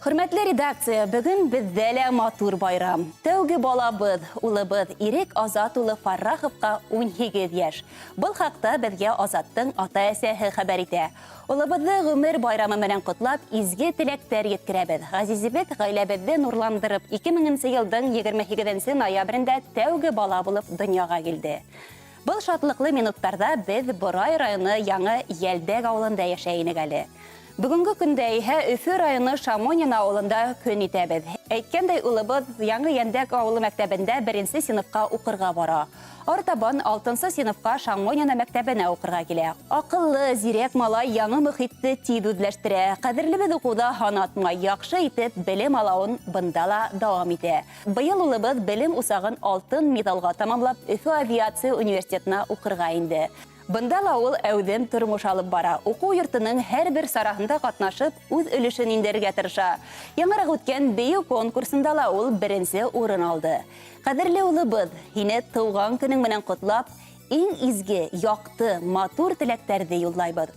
Хөрмәтле редакция, бүген бездә лә матур байрам. Тәүге балабыз, улыбыз Ирек Азат улы Фарраховка 18 яшь. Был хакта безгә Азаттың ата-әсәһе хәбәр итә. Улыбызны гомер байрамы менән котлап, изге теләктәр yetkерәбез. Газизебез гаиләбезне нурландырып, 2000 елның 28 ноябрендә тәүге бала булып дөньяга килде. Был шатлыклы минуттарда без Борай районы Яңы Йәлдәк авылында яшәйнек әле. Бүгінгі күндә иһә Өфө районы Шамонин авылында көн итәбез. Әйткәндәй, улыбыз Яңы Йәлдәк авылы мәктәбендә 1-нче сыйныфка укырга бара. Артабан 6-нчы сыйныфка Шамонин мәктәбенә укырга килә. Акыллы, зирәк малай яңа мөхитте тиз үзләштерә. Кадерлебез укуда һанатмай яхшы итеп белем алуын бында ла дәвам итә. Быел улыбыз белем усагын алтын медалга тамамлап, Өфө авиация университетына укырга инде. Бында ла ул әүдем тормыш алып бара. Уку йортының һәрбер сараһында катнашып, үз өлешен индерергә тырыша. Яңарак үткән бию конкурсында ла ул 1-нче урын алды. Кадерле улыбыз, һине туган көнең менән котлап, иң изге, якты, матур теләктәрне юллайбыз.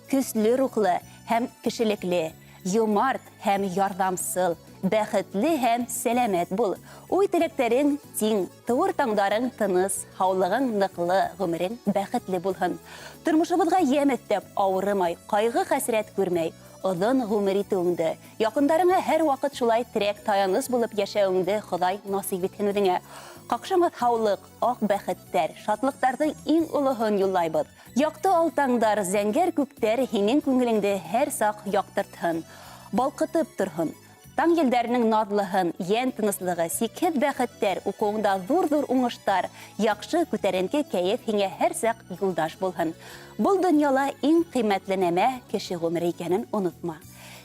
Көчле рухлы һәм кешелекле, юмарт һәм ярдәмсыл, бәхетле һәм сәламәт бул. Уй теләктәрең тиң, туыр таңдарың тыныс, һаулыгың ныклы, гомерең бәхетле булһын. Тормышыбызга ям өстәп авырмай, кайгы-хәсрәт күрмәй, озын гомер итүеңдә, якындарыңа һәр вакыт шулай терәк таяныс булып яшәүеңдә Ходай насыйп итһен үзеңә. Какшамат һаулык, ак бәхеттәр, шатлыктарның иң улыһын юллайбыз. Якты алтаңдар, зәңгәр күктәр һинең күңелеңдә һәр сак яктыртһын, балкытып торһын. Таң елдәрнең надлыһын, ян тыныслыгы, сикһез бәхеттәр, укуыңда зур-зур уңыштар, яхшы күтәренке кәеф һиңә һәр сак юлдаш булһын. Бұл дөньяла иң кыйммәтле нәмә кеше гомере икәнен онытма.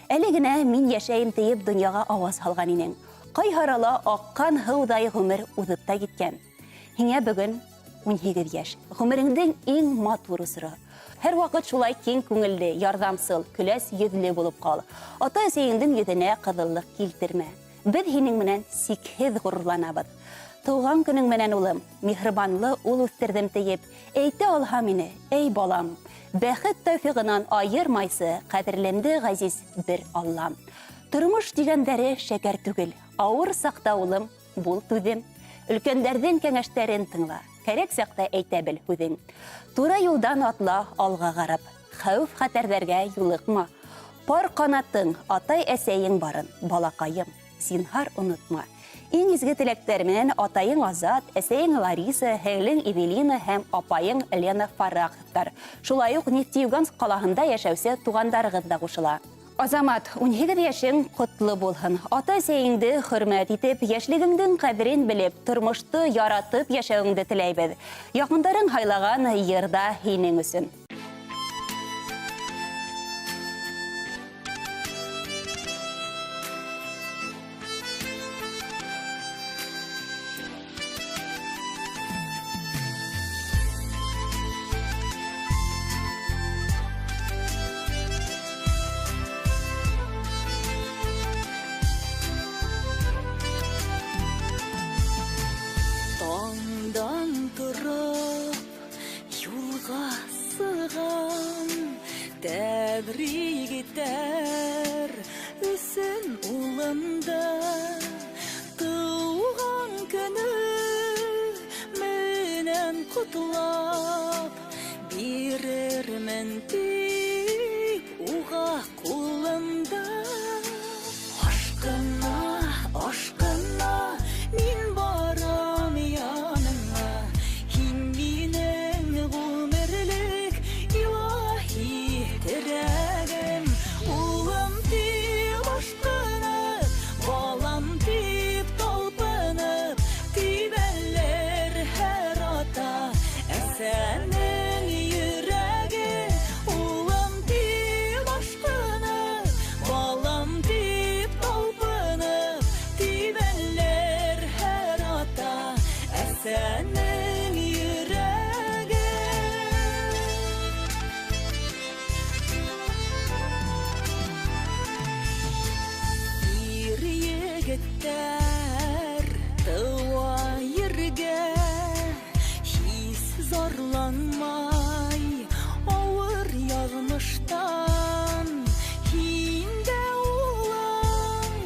Әле генә мин яшәйм тиеп дөньяга аваз салган инең. Кай һарала аккан һыудай гомер узып та киткән. Һиңә бүген 18 яшь. Гомереңдең иң матур усыры. Һәр вакыт шулай киң күңелле, ярдәмсыл, көләс йөзле булып кал. Ата-әсәеңнең йөзенә кызыллык килтермә. Без һинең менән сикһез горурланабыз. Туган көнең менән улым, михрибанлы ул үстердем тиеп, әйтә алһа мине, эй балам, бәхет тәүфигыннан айырмайсы, кадерлемде газиз бер Аллам. Тормыш дигәндәре шәкәр түгел, авыр сакта улым, бул түзем. Өлкәндәрдән кәңәштәрен тыңла, кәрәк сакта әйтә бел һүзең. Тура юлдан атла алга карап, хәүф хәтәрләргә юлыкма. Пар канатың, атай-әсәең барын, балакаем, зинһар онытма. Иң изге теләктәр менән атайың Азат, әсәең Лариса, һеңлең Эвелина һәм апайың Лена Фарраховтар. Шулай ук Нефтеюганск калаһында яшәүче тугандарыгыз да кушыла. Азамат, 18 яшең котлы булһын. Ата-әсәеңде хөрмәт итеп, яшьлегеңнең кадерен белеп, тормышты яратып яшәүеңне теләйбез. Якындарың хайлаган йырда һинең өчен. Тәбрик итәр үсен улымда, туган көне менән котлап, бирермен тик уга кулымда. Ашкына, ашкына, мин барам яныңа, һин минең гомерлек илаһи терәгем. Улым дип ашкынып, балам дип талпынып, тибәлләр һәр ата әсәнең йөрәге. Улым дип ашкынып, балам дип талпынып, тибәлләр һәр ата әсәнең йөрәге. Егеттәр тыуа ергә, һис зарланмай авыр ягмыштан. Һин дә улым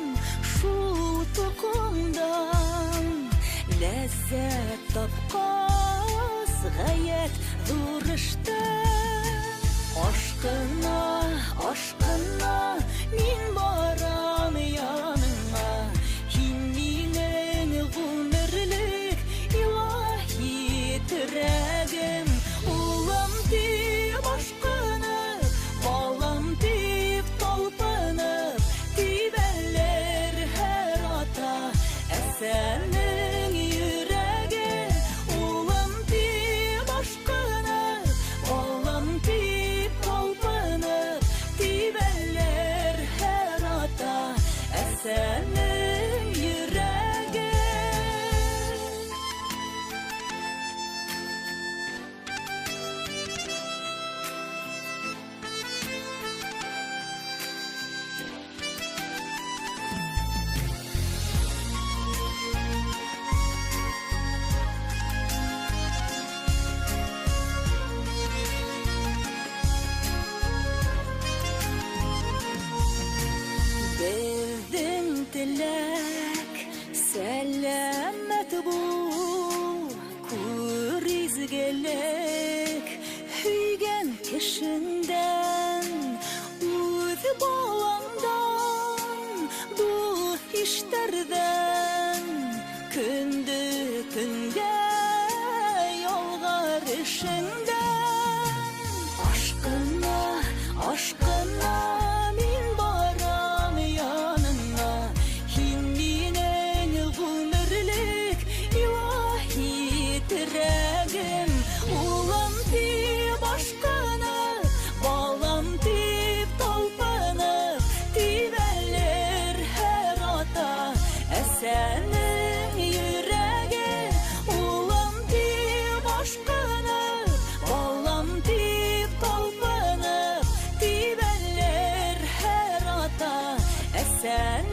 Бездин теләк сәламәт бул, күр изгелек һөйгән кешеңдән, үз балаңдан, дуҫ иштәрҙән, көндө төнгә ялғарышыңдан. Ашҡына, ашҡына мин барам яныңа, һин минең ғүмерлек илаһи терәгем. Улым дип ашҡынып, балам дип талпынып, тибәлер һәр ата әсәнең йөрәге. Улым дип ашҡынып, балам дип талпынып, тибәлер һәр ата әсәнең